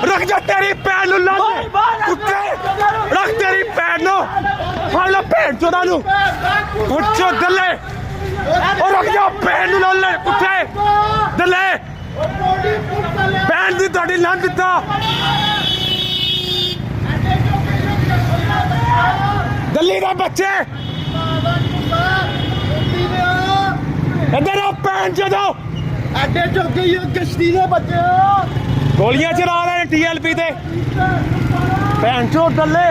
रख जा तेरी भैन नूं ला कुत्ते रख तेरी भैन नूं फड़ लो भैन चोदा नूं कुत्ते दल्ले और रख जा भैन नूं ला कुत्ते दल्ले भैन दी तुहाडी ला दित्ता दल्ली दे बच्चे इधर आओ भैन चोदो ਐਡੇ ਚੌਕੇ ਹੀ ਕਿਸ਼ਤੀ ਦੇ ਬੱਚੇ गोलियां चला रहे हैं TLP ते भैन चो दल्ले